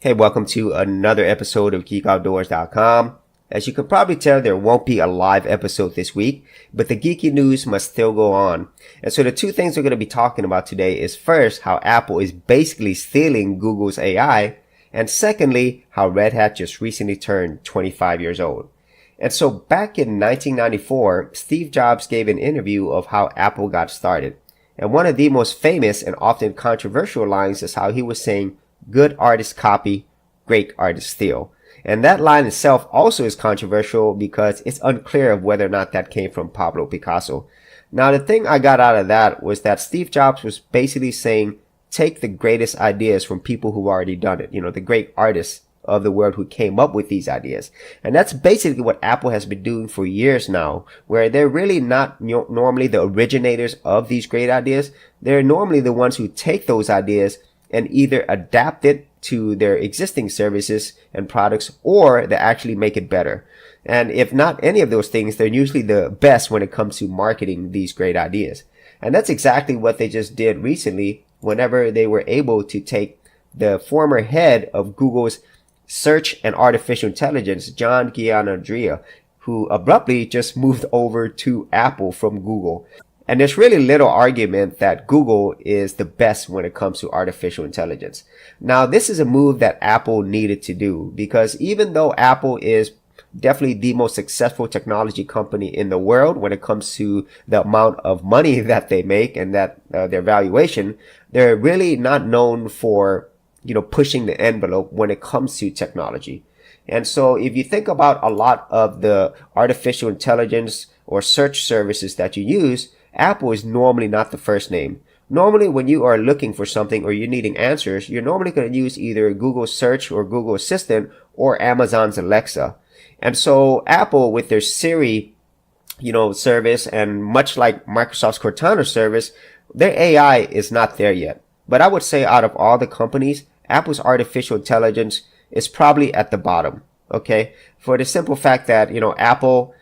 Hey, welcome to another episode of GeekOutdoors.com. As you can probably tell, there won't be a live episode this week, but the geeky news must still go on. And so the two things we're going to be talking about today is first, how Apple is basically stealing Google's AI, and secondly, how Red Hat just recently turned 25 years old. And so back in 1994, Steve Jobs gave an interview of how Apple got started. And one of the most famous and often controversial lines is how he was saying, "Good artists copy, great artists steal." And that line itself also is controversial because it's unclear of whether or not that came from Pablo Picasso. Now, the thing I got out of that was that Steve Jobs was basically saying, take the greatest ideas from people who already done it. The great artists of the world who came up with these ideas. And that's basically what Apple has been doing for years now, where they're really not normally the originators of these great ideas. They're normally the ones who take those ideas and either adapt it to their existing services and products, or they actually make it better. And if not any of those things, they're usually the best when it comes to marketing these great ideas. And that's exactly what they just did recently whenever they were able to take the former head of Google's search and artificial intelligence, John Giannandrea, who abruptly just moved over to Apple from Google. And there's really little argument that Google is the best when it comes to artificial intelligence. Now, this is a move that Apple needed to do because even though Apple is definitely the most successful technology company in the world when it comes to the amount of money that they make and that their valuation, they're really not known for, pushing the envelope when it comes to technology. And so if you think about a lot of the artificial intelligence or search services that you use, Apple is normally not the first name. Normally, when you are looking for something or you're needing answers, you're normally going to use either Google Search or Google Assistant or Amazon's Alexa. And so Apple, with their Siri, service, and much like Microsoft's Cortana service, their AI is not there yet. But I would say out of all the companies, Apple's artificial intelligence is probably at the bottom. Okay. For the simple fact that, Apple,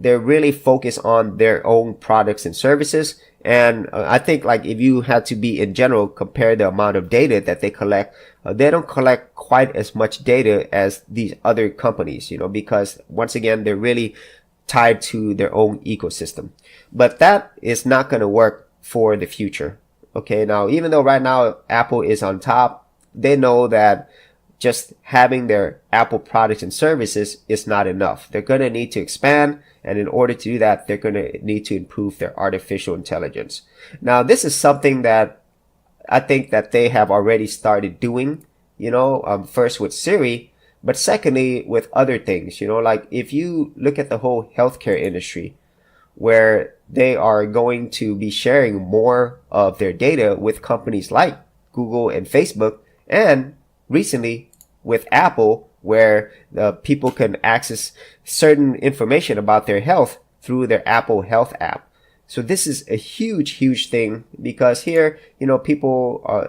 they're really focused on their own products and services. And I think if you had to be in general, compare the amount of data that they collect, they don't collect quite as much data as these other companies, because once again, they're really tied to their own ecosystem. But that is not going to work for the future. Okay. Now, even though right now Apple is on top, they know that just having their Apple products and services is not enough. They're going to need to expand. And in order to do that, they're going to need to improve their artificial intelligence. Now, this is something that I think that they have already started doing, first with Siri, but secondly with other things, if you look at the whole healthcare industry, where they are going to be sharing more of their data with companies like Google and Facebook, and recently with Apple, where people can access certain information about their health through their Apple Health app. So this is a huge, huge thing because here,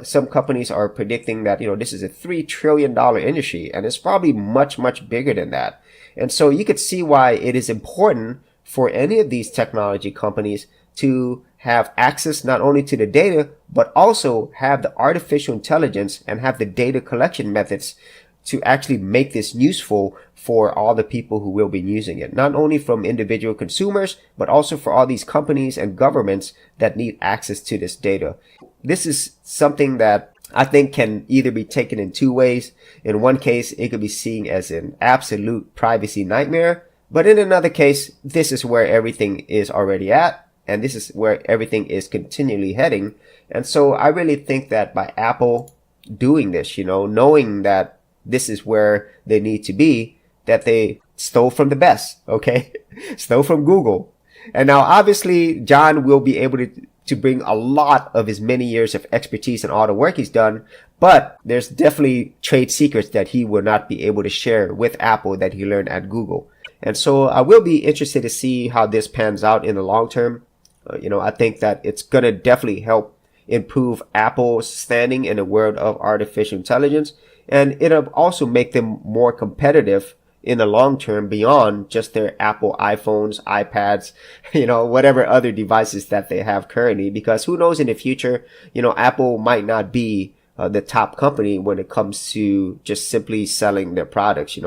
some companies are predicting that, this is a $3 trillion industry, and it's probably much, much bigger than that. And so you could see why it is important for any of these technology companies to have access not only to the data, but also have the artificial intelligence and have the data collection methods to actually make this useful for all the people who will be using it. Not only from individual consumers, but also for all these companies and governments that need access to this data. This is something that I think can either be taken in two ways. In one case, it could be seen as an absolute privacy nightmare. But in another case, this is where everything is already at. And this is where everything is continually heading. And so I really think that by Apple doing this, knowing that this is where they need to be, that they stole from the best, okay? Stole from Google. And now obviously John will be able to bring a lot of his many years of expertise and all the work he's done, but there's definitely trade secrets that he will not be able to share with Apple that he learned at Google. And so I will be interested to see how this pans out in the long term. I think that it's going to definitely help improve Apple's standing in the world of artificial intelligence. And it'll also make them more competitive in the long term beyond just their Apple iPhones, iPads, whatever other devices that they have currently. Because who knows in the future, Apple might not be the top company when it comes to just simply selling their products,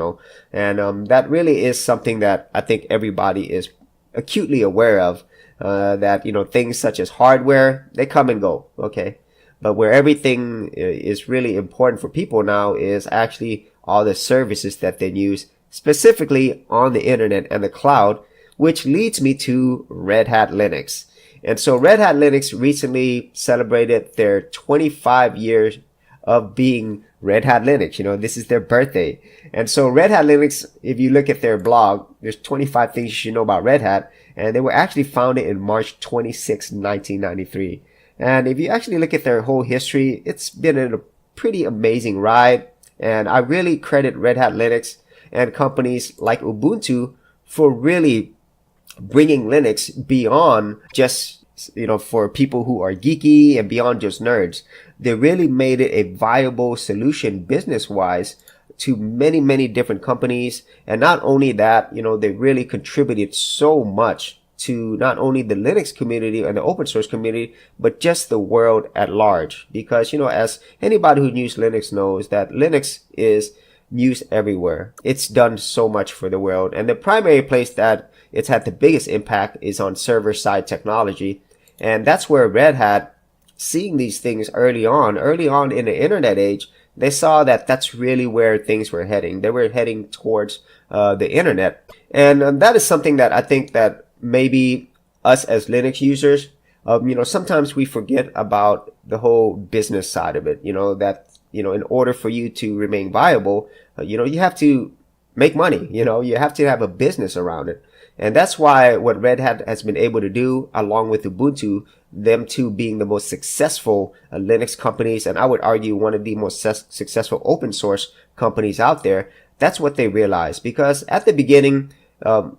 and that really is something that I think everybody is acutely aware of, that, things such as hardware, they come and go. Okay. But where everything is really important for people now is actually all the services that they use specifically on the internet and the cloud, which leads me to Red Hat Linux. And so Red Hat Linux recently celebrated their 25 years of being Red Hat Linux. This is their birthday. And so Red Hat Linux, if you look at their blog, there's 25 things you should know about Red Hat. And they were actually founded in March 26, 1993. And if you actually look at their whole history, it's been a pretty amazing ride. And I really credit Red Hat Linux and companies like Ubuntu for really bringing Linux beyond just, for people who are geeky and beyond just nerds. They really made it a viable solution business-wise to many, many different companies. And not only that, they really contributed so much to not only the Linux community and the open source community, but just the world at large. Because, as anybody who knows Linux knows, that Linux is used everywhere. It's done so much for the world. And the primary place that it's had the biggest impact is on server-side technology. And that's where Red Hat, seeing these things early on in the internet age, they saw that that's really where things were heading. They were heading towards the internet. And that is something that I think that maybe us as Linux users, sometimes we forget about the whole business side of it, that, in order for you to remain viable, you have to make money, you have to have a business around it. And that's why what Red Hat has been able to do, along with Ubuntu, them two being the most successful Linux companies, and I would argue one of the most successful open source companies out there, that's what they realized. Because at the beginning,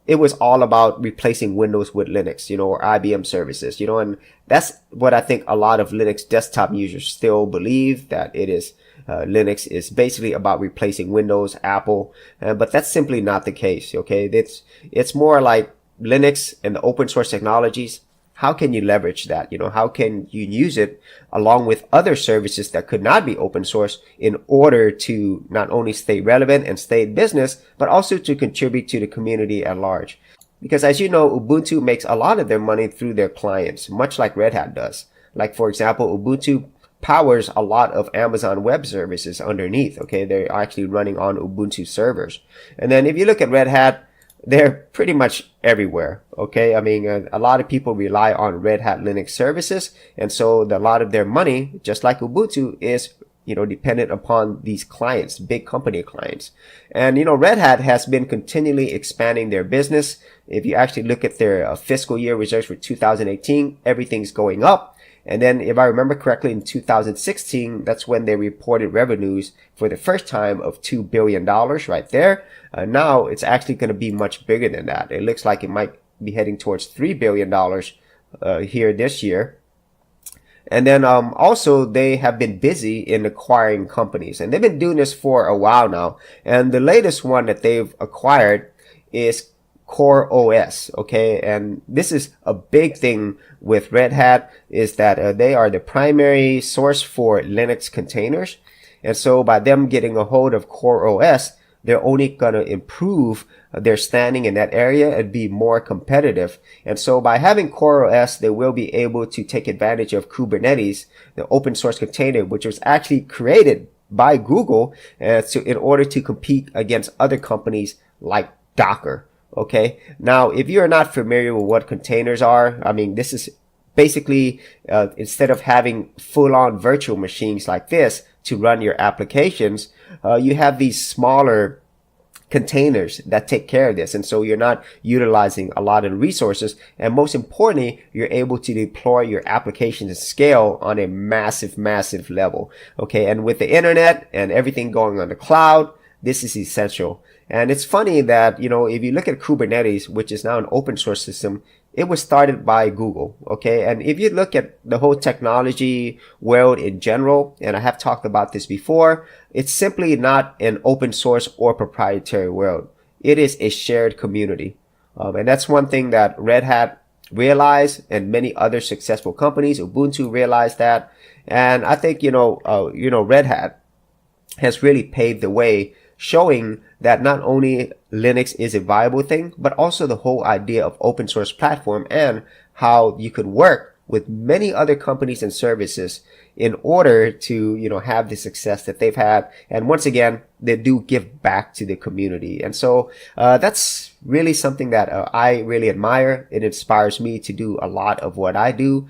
it was all about replacing Windows with Linux, or IBM services, and that's what I think a lot of Linux desktop users still believe, that it is, Linux is basically about replacing Windows, Apple, but that's simply not the case. Okay. It's more like Linux and the open source technologies. How can you leverage that? How can you use it along with other services that could not be open source in order to not only stay relevant and stay in business, but also to contribute to the community at large? Because as you know, Ubuntu makes a lot of their money through their clients, much like Red Hat does. Like, for example, Ubuntu powers a lot of Amazon Web Services underneath. Okay. They're actually running on Ubuntu servers. And then if you look at Red Hat, they're pretty much everywhere. Okay. I mean, a lot of people rely on Red Hat Linux services. And so a lot of their money, just like Ubuntu, is, dependent upon these clients, big company clients. And, Red Hat has been continually expanding their business. If you actually look at their fiscal year results for 2018, everything's going up. And then if I remember correctly, in 2016, that's when they reported revenues for the first time of $2 billion right there. Now it's actually going to be much bigger than that. It looks like it might be heading towards $3 billion here this year. And then also they have been busy in acquiring companies, and they've been doing this for a while now. And the latest one that they've acquired is Core OS. Okay. And this is a big thing with Red Hat, is that they are the primary source for Linux containers. And so by them getting a hold of Core OS, they're only going to improve their standing in that area and be more competitive. And so by having Core OS, they will be able to take advantage of Kubernetes, the open source container, which was actually created by Google in order to compete against other companies like Docker. Okay. Now, if you're not familiar with what containers are, I mean, this is basically, instead of having full-on virtual machines like this to run your applications, you have these smaller containers that take care of this. And so you're not utilizing a lot of resources. And most importantly, you're able to deploy your applications at scale on a massive, massive level. Okay. And with the internet and everything going on the cloud, this is essential. And it's funny that, if you look at Kubernetes, which is now an open source system, it was started by Google. Okay. And if you look at the whole technology world in general, and I have talked about this before, it's simply not an open source or proprietary world. It is a shared community. And that's one thing that Red Hat realized, and many other successful companies. Ubuntu realized that. And I think, Red Hat has really paved the way, showing that not only Linux is a viable thing, but also the whole idea of open source platform and how you could work with many other companies and services in order to, have the success that they've had. And once again, they do give back to the community. And so, that's really something that I really admire. It inspires me to do a lot of what I do,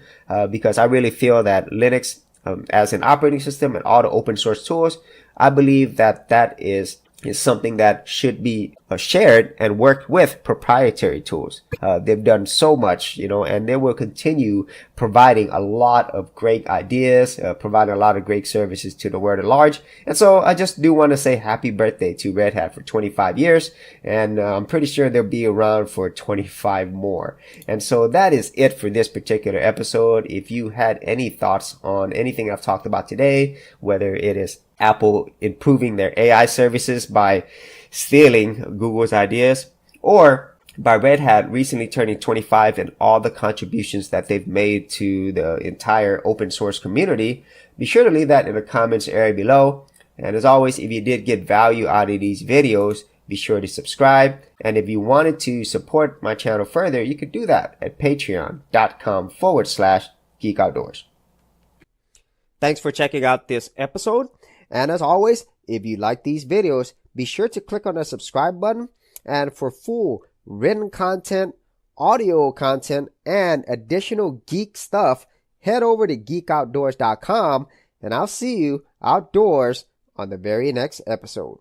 because I really feel that Linux, as an operating system and all the open source tools, I believe that is something that should be shared and worked with proprietary tools. They've done so much, and they will continue providing a lot of great ideas, providing a lot of great services to the world at large. And so I just do want to say happy birthday to Red Hat for 25 years. And I'm pretty sure they'll be around for 25 more. And so that is it for this particular episode. If you had any thoughts on anything I've talked about today, whether it is Apple improving their AI services by stealing Google's ideas, or by Red Hat recently turning 25 and all the contributions that they've made to the entire open source community, be sure to leave that in the comments area below. And as always, if you did get value out of these videos, be sure to subscribe. And if you wanted to support my channel further, you could do that at patreon.com/Geek Outdoors. Thanks for checking out this episode. And as always, if you like these videos, be sure to click on the subscribe button. And for full written content, audio content, and additional geek stuff, head over to geekoutdoors.com, and I'll see you outdoors on the very next episode.